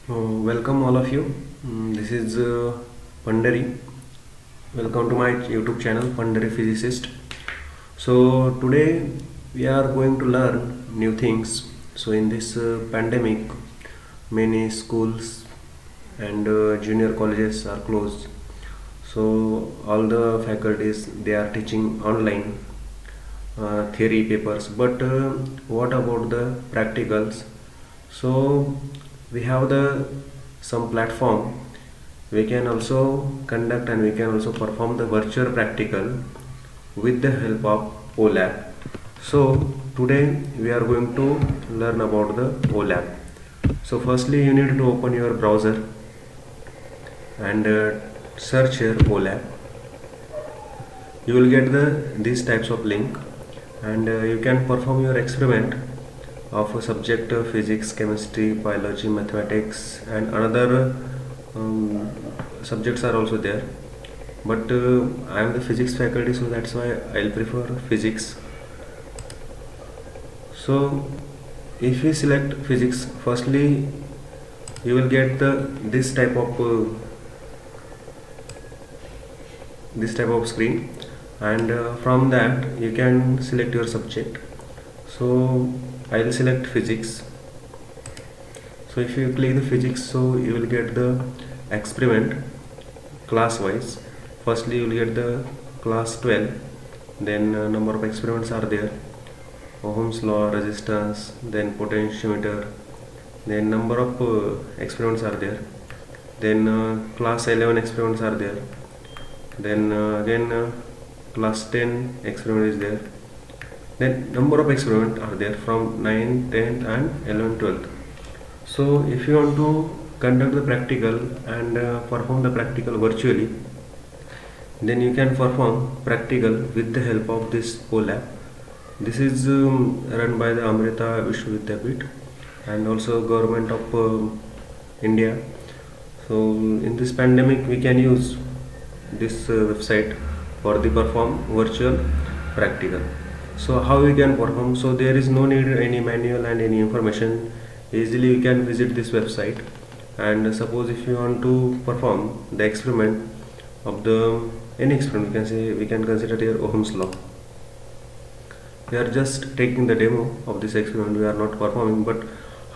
Welcome all of you. This is Pandari. Welcome to my YouTube channel Pandari Physicist. So today we are going to learn new things. So in this pandemic, many schools and junior colleges are closed. So all the faculties they are teaching online theory papers. But what about the practicals? So we have the some platform we can also conduct and we can also perform the virtual practical with the help of OLAP. So today we are going to learn about the OLAP. So firstly you need to open your browser and search here OLAP. You will get these types of link, and you can perform your experiment of a subject physics, chemistry, biology, mathematics, and another subjects are also there. But I am the physics faculty, so that's why I'll prefer physics. So if we select physics, firstly you will get this type of screen, and from that you can select your subject. So I will select physics. So if you click the physics, so you will get the experiment class wise. Firstly you will get the class 12, then number of experiments are there, Ohm's law, resistance, then potentiometer, then number of experiments are there, then class 11 experiments are there, then again class 10 experiment is there, then number of experiments are there from 9, 10 and 11, 12. So if you want to conduct the practical and perform the practical virtually, then you can perform practical with the help of this OLAP. This is run by the Amrita Vishwa Vidyapith and also government of India. So in this pandemic we can use this website for the perform virtual practical. So how we can perform? So there is no need any manual and any information. Easily you can visit this website, and suppose if you want to perform the experiment of the any experiment, we can consider here Ohm's law. We are just taking the demo of this experiment, we are not performing, but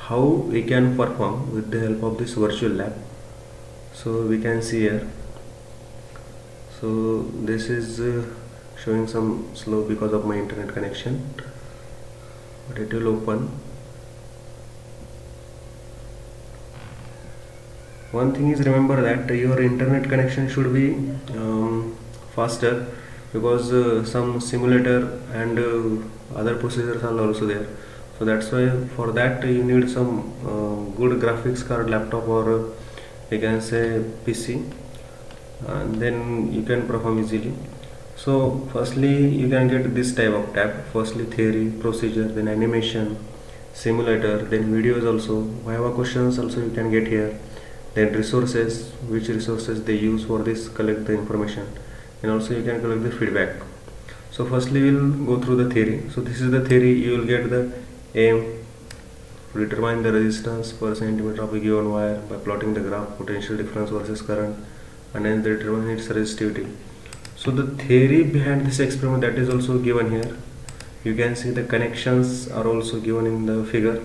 how we can perform with the help of this virtual lab. So we can see here. So this is showing some slow because of my internet connection, but it will open. One thing is, remember that your internet connection should be faster, because some simulator and other procedures are also there. So that's why for that you need some good graphics card laptop, or you can say PC, and then you can perform easily. So firstly you can get this type of tab. Firstly theory, procedure, then animation, simulator, then videos also, Viva questions also you can get here, then resources, which resources they use for this collect the information, and also you can collect the feedback. So firstly we will go through the theory. So this is the theory. You will get the aim to determine the resistance per centimeter of a given wire by plotting the graph potential difference versus current, and then they determine its resistivity. So the theory behind this experiment, that is also given here. You can see the connections are also given in the figure.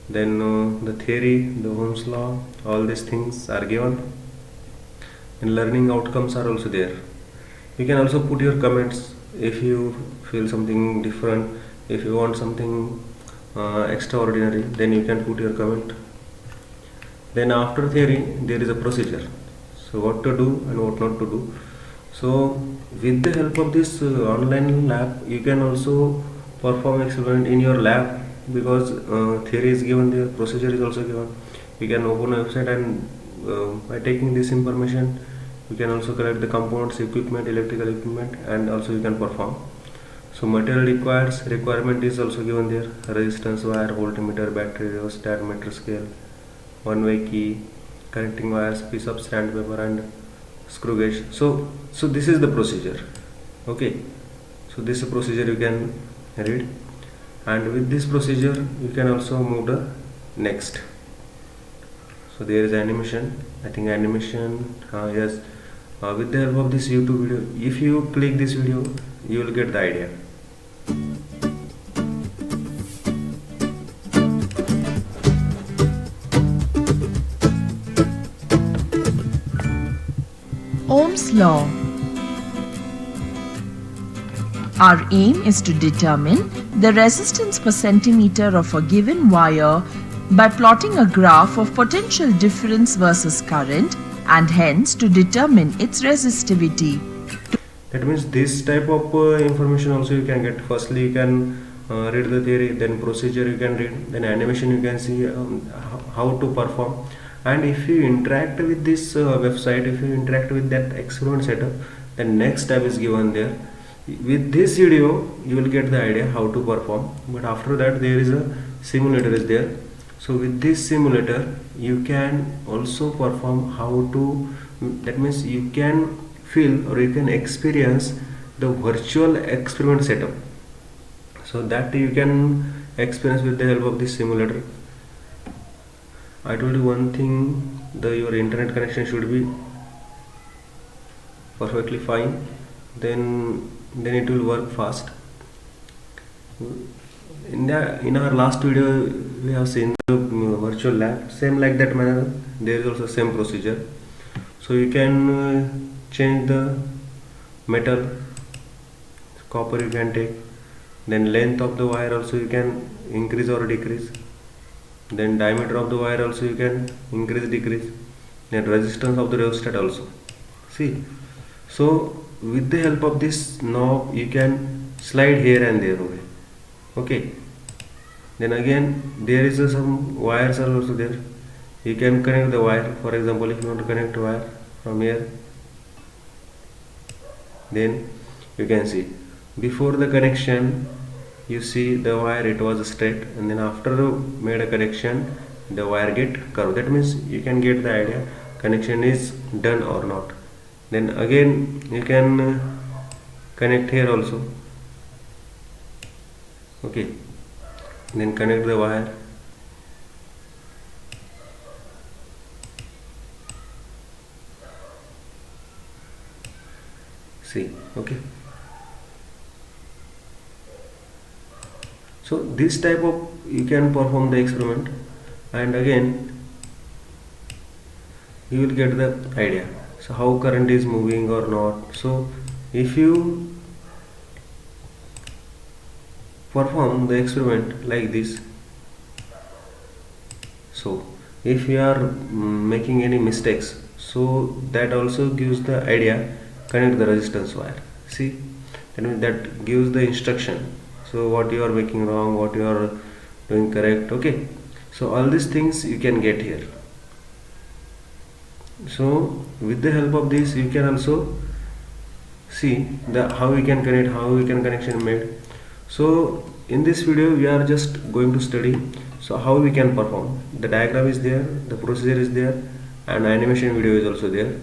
Then the theory, the Ohm's law, all these things are given, and learning outcomes are also there. You can also put your comments if you feel something different, if you want something extraordinary, then you can put your comment. Then after theory there is a procedure, so what to do and what not to do. So with the help of this online lab you can also perform experiment in your lab, because theory is given, the procedure is also given. You can open a website, and by taking this information you can also collect the components, equipment, electrical equipment, and also you can perform. So material requirement is also given there: resistance wire, voltmeter, battery, rheostat, meter scale, one-way key, connecting wires, piece of sandpaper, and screw gauge. So this is the procedure. Okay, so this procedure you can read, and with this procedure you can also move the next. So there is animation, I think animation, yes. With the help of this YouTube video, if you click this video, you will get the idea. Ohm's law. Our aim is to determine the resistance per centimeter of a given wire by plotting a graph of potential difference versus current, and hence to determine its resistivity. That means this type of information also you can get. Firstly, you can read the theory, then procedure you can read, then animation you can see how to perform. And if you interact with this website, if you interact with that experiment setup, then next step is given there. With this video you will get the idea how to perform, but after that there is a simulator is there. So with this simulator you can also perform how to, that means you can feel or you can experience the virtual experiment setup. So that you can experience with the help of this simulator. I told you one thing, your internet connection should be perfectly fine, then it will work fast. In our last video we have seen the virtual lab, same like that manner there is also same procedure. So you can change the metal, copper you can take, then length of the wire also you can increase or decrease, then diameter of the wire also you can increase decrease, then resistance of the rheostat also. See, so with the help of this knob you can slide here and there away. Okay, then again there is some wires are also there. You can connect the wire. For example, if you want to connect a wire from here, then you can see before the connection you see the wire it was straight, and then after made a connection the wire get curved. That means you can get the idea connection is done or not. Then again you can connect here also. Okay, then connect the wire. See, okay. So this type of you can perform the experiment, and again you will get the idea. So how current is moving or not. So if you perform the experiment like this, so if you are making any mistakes, so that also gives the idea, connect the resistance wire. See, that gives the instruction. So what you are making wrong, what you are doing correct. Okay, so all these things you can get here. So with the help of this you can also see the how we can connect, how we can connection made. So in this video we are just going to study so how we can perform. The diagram is there, the procedure is there, and animation video is also there.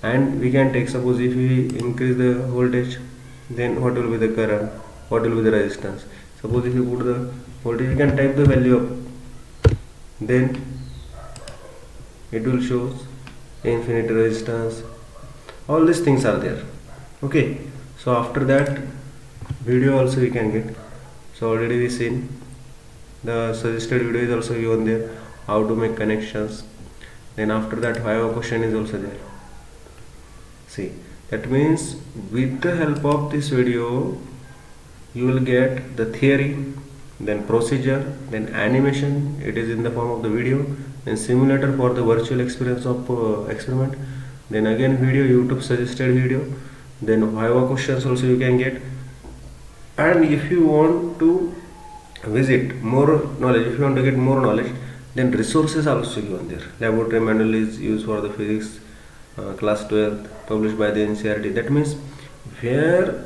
And we can take, suppose if we increase the voltage, then what will be the current, what will be the resistance. Suppose if you put the voltage, you can type the value up, then it will show infinite resistance. All these things are there. Okay, so after that video also you can get. So already we seen the suggested video is also given there, how to make connections. Then after that Viva question is also there. See, that means with the help of this video you will get the theory, then procedure, then animation, it is in the form of the video, then simulator for the virtual experience of experiment, then again video, YouTube suggested video, then Viva questions also you can get. And if you want to visit more knowledge, if you want to get more knowledge, then resources are also given there. Laboratory manual is used for the physics class 12 published by the NCERT. That means where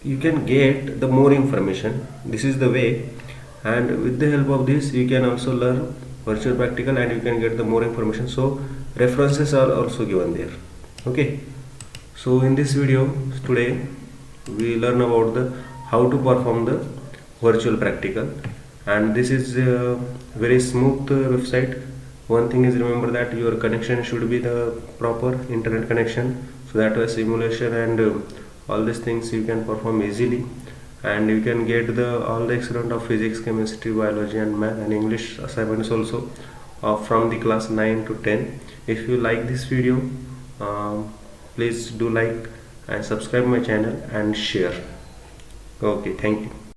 you can get the more information. This is the way, and with the help of this you can also learn virtual practical and you can get the more information. So references are also given there. Okay, so in this video today we learn about the how to perform the virtual practical, and this is a very smooth website. one thing is, remember that your connection should be the proper internet connection, so that way simulation and all these things you can perform easily, and you can get the all the experiment of physics, chemistry, biology and math and English assignments also from the class 9 to 10. If you like this video, please do like and subscribe my channel and share. Okay, thank you.